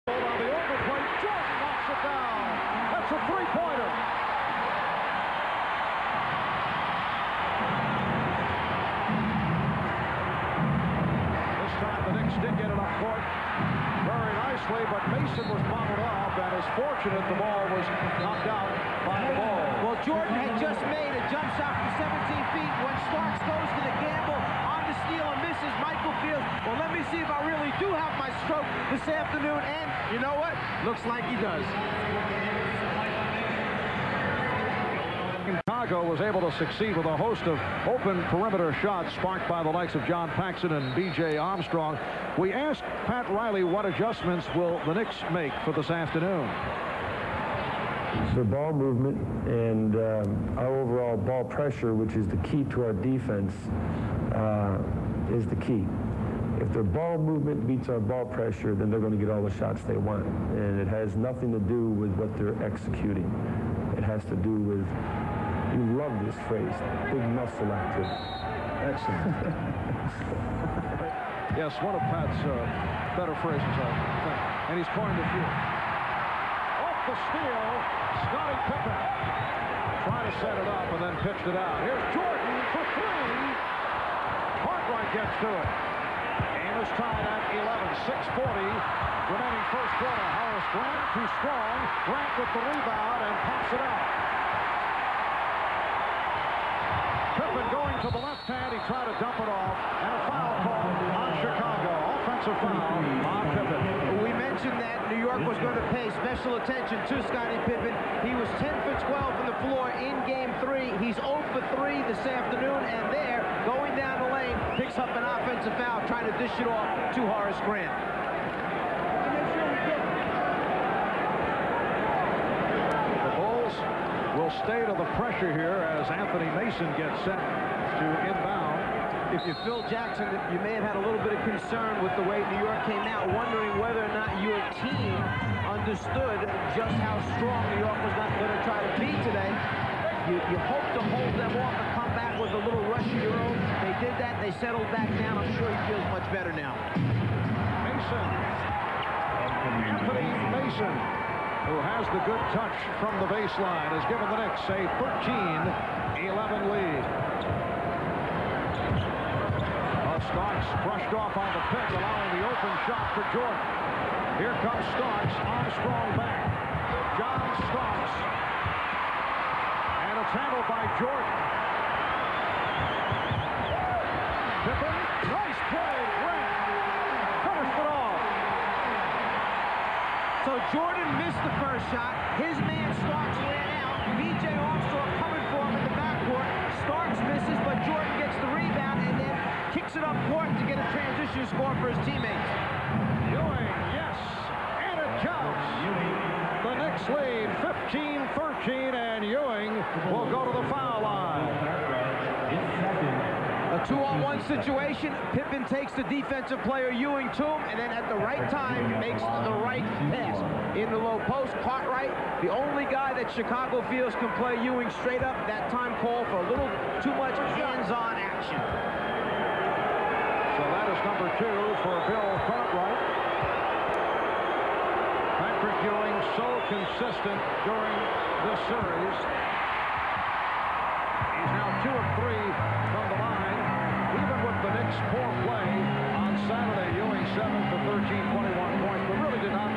On the overplay, Jordan knocks it down. That's a three-pointer. This time the Knicks did get it up court very nicely, but Mason was bottled up and is fortunate the ball was knocked out by the ball. Well, Jordan had just made a jump shot from 17 feet when Starks goes to the gamble on the steal and misses. Michael feels, well, let me see if I really do have my stroke this afternoon, and you know what? Looks like he does. Chicago was able to succeed with a host of open perimeter shots sparked by the likes of John Paxson and B.J. Armstrong. We asked Pat Riley what adjustments will the Knicks make for this afternoon. The ball movement and our overall ball pressure, which is the key to our defense, is the key. If their ball movement beats our ball pressure, then they're going to get all the shots they want. And it has nothing to do with what they're executing. It has to do with, you love this phrase, big muscle activity. Excellent. Yes, one of Pat's better phrases, I think. And he's coined a few. Off the steal, Scottie Pippen tried to set it up and then pitched it out. Here's Jordan for three. Cartwright gets to it. Game is tied at 11. 6:40 remaining first quarter. Horace Grant too strong. Grant with the rebound and pops it out. Pippen going to the left hand. He tried to dump it off. And a foul call on Chicago. Offensive foul on Pippen. We mentioned that New York was going to pay special attention to Scottie Pippen. He was 10 for 12 from the floor in Game 3. He's 0 for 3 this afternoon. And there, going down the lane, picks up an offensive foul, trying to dish it off to Horace Grant. The Bulls will stay to the pressure here as Anthony Mason gets set to inbound. If you're Phil Jackson, you may have had a little bit of concern with the way New York came out, wondering whether or not your team understood just how strong New York was not going to try to be today. You hope to hold them off and come back with a little rush of your own. They did that. They settled back down. I'm sure he feels much better now. Mason. Anthony Mason, who has the good touch from the baseline, has given the Knicks a 13-11 lead. Starks brushed off on the pick, allowing the open shot for Jordan. Here comes Starks. Armstrong back. John Starks. And it's handled by Jordan. Pippen. Nice play. Grant finished it off. So Jordan missed the first shot. His man Starks ran out. B.J. Armstrong coming for him in the backcourt. Starks misses, but Jordan gets the rebound and then kicks it up court to get a transition score for his teammates. Ewing, yes, and it counts. The Knicks lead 15-13, and Ewing will go to the foul line. A 2-on-1 situation. Pippen takes the defensive player Ewing to him, and then at the right time makes the right pass. In the low post, Cartwright, the only guy that Chicago feels can play Ewing straight up. That time called for a little too much hands-on action. So that is number 2 for Bill Cartwright. Patrick Ewing so consistent during this series. He's now 2 of 3 from the line. Even with the Knicks' poor play on Saturday, Ewing 7 for 13, 21 points, but really did not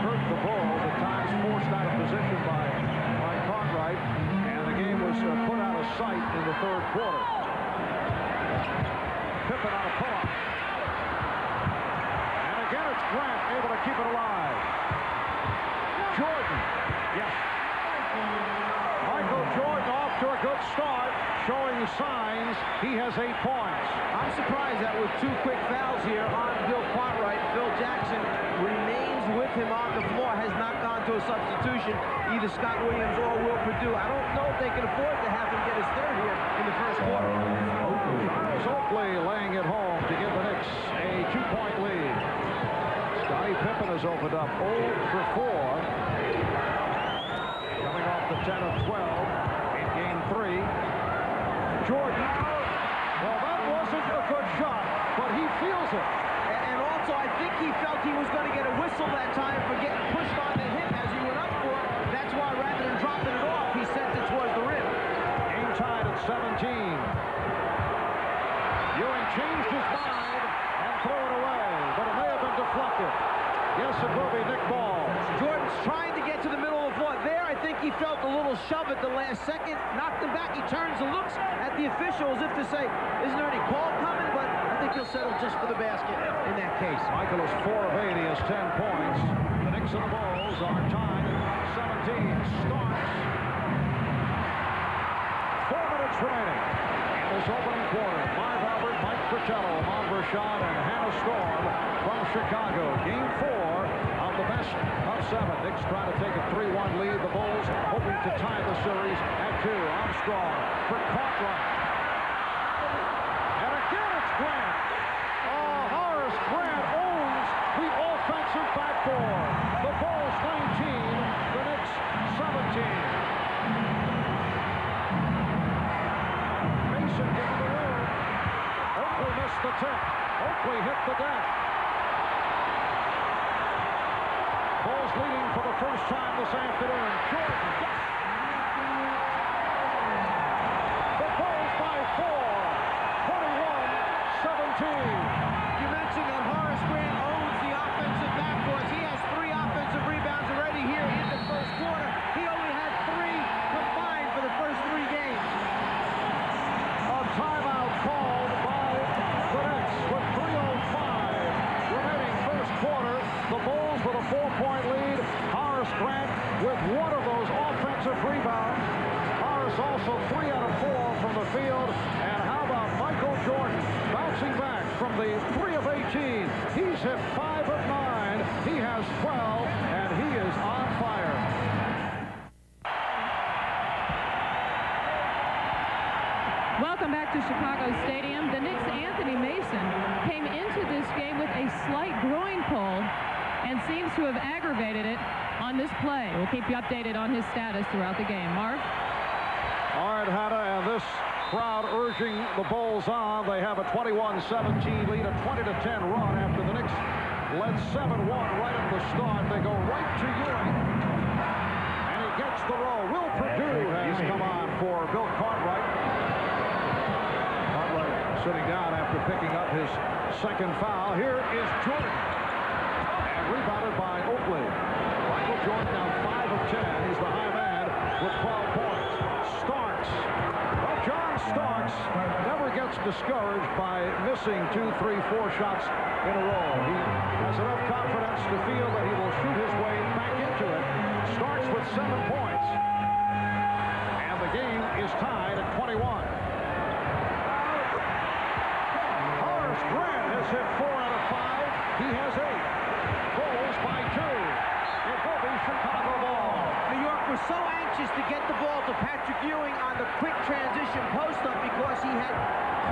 hurt the Bulls. At times forced out of position by Cartwright, and the game was put out of sight in the third quarter. Pippen on a pull-up. And again, it's Grant able to keep it alive. Jordan. Yes. Michael Jordan off to a good start, showing signs he has 8 points. I'm surprised that with 2 quick fouls here on Bill Cartwright, Phil Jackson remains with him on the floor, has not gone to a substitution, either Scott Williams or Will Perdue. I don't know if they can afford to have him get his third here in the first quarter. Charles Oakley laying it home to give the Knicks a 2-point lead. Scottie Pippen has opened up 0 for 4. Coming off the 10 of 12 in Game 3. Jordan. Well, that wasn't a good shot, but he feels it. And also, I think he felt he was going to get a whistle that time his mind and threw it away, but it may have been deflected. Yes, it will be Nick Ball. Jordan's trying to get to the middle of the floor. There, I think he felt a little shove at the last second, knocked him back. He turns and looks at the official as if to say, isn't there any call coming? But I think he'll settle just for the basket in that case. Michael is 4 of 8. He has 10 points. The Knicks and the Bulls are tied at 17. Starks. 4 minutes remaining in this opening quarter. Marv Albert, Mike Fratello, Amon Bershad, and Hannah Storm from Chicago. Game 4 of the best of 7. Knicks trying to take a 3-1 lead. The Bulls hoping to tie the series at 2. Armstrong for Cartwright. And again it's Grant. Horace Grant owns the offensive backboard. The Bulls 19, the Knicks 17. Mason given the room. Oakley missed the tip. Oakley hit the deck. Bulls leading for the first time this afternoon. Jordan. The Bulls by 4. 21-17. You mentioned that Horace Grant owns the offensive backboards. He has 3 offensive rebounds already here in the first quarter. He only had 3 combined for the first 3 games. A timeout called by the Knicks with 3:05 remaining first quarter. The Bulls with a 4-point lead. Horace Grant with 1 of those offensive rebounds. Horace also 3 out of 4 from the field. And how about Michael Jordan bouncing back from the 3 of 18. He's hit 5 of 9. He has 12, and he is on fire. Welcome back to Chicago Stadium. The Knicks' Anthony Mason came into this game with a slight groin pull and seems to have aggravated it on this play. We'll keep you updated on his status throughout the game. Marv? All right, Hannah, and this crowd urging the Bulls on. They have a 21-17 lead, a 20-10 run after the Knicks led 7-1 right at the start. They go right to Ewing, and he gets the roll. Will Perdue has come on for Bill Cartwright. Cartwright sitting down after picking up his second foul. Here is Jordan, and rebounded by Oakley. Michael Jordan now 5 of 10. He's the high man with 12 points. Starks. Well, John Starks never gets discouraged by missing 2, 3, 4 shots in a row. He has enough confidence to feel that he will shoot his way back into it. Starks with 7 points. And the game is tied at 21. Horace Grant has hit 4 out of 5. He has 8. Bulls by 2. It will be Chicago ball. New York was so anxious to get the ball to Patrick Ewing on the quick transition post-up because he had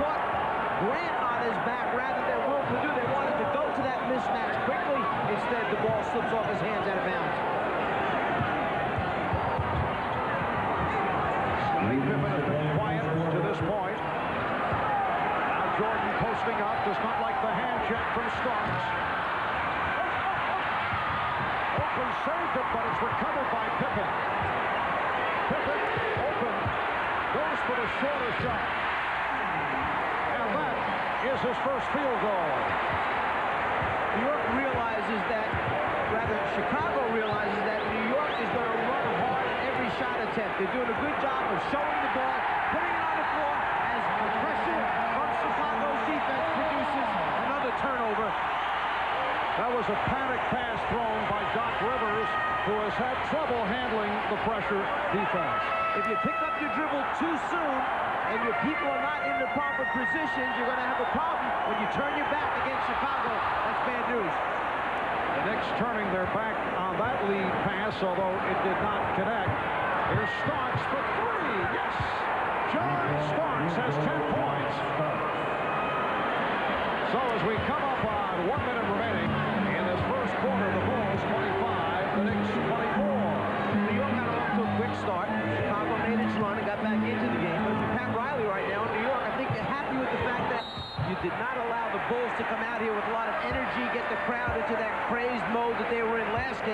caught Grant on his back rather than Will Perdue. They wanted to go to that mismatch quickly. Instead, the ball slips off his hands out of bounds. Scottie Pippen has been quiet to this point. Now Jordan posting up. Does not like the hand check from Starks. Oakley saved it, but it's recovered by Pippen. Pippen, open, goes for the shorter shot. And that is his first field goal. New York realizes that, rather, Chicago realizes that New York is going to run hard at every shot attempt. They're doing a good job of showing the ball, putting it on the floor, as the pressure from Chicago's defense produces another turnover. That was a panic pass thrown by Doc Rivers, who has had trouble handling the pressure defense. If you pick up your dribble too soon and your people are not in the proper positions, you're going to have a problem when you turn your back against Chicago. That's bad news. The Knicks turning their back on that lead pass, although it did not connect. Here's Starks for 3. Yes! John Starks has 10 points. So as we come up on 1 minute remaining in this first quarter, the Bulls 25, the Knicks 24. New York got off to a quick start. Chicago made its run and got back into the game. But for Pat Riley right now in New York, I think they're happy with the fact that you did not allow the Bulls to come out here with a lot of energy, get the crowd into that crazed mode that they were in last game.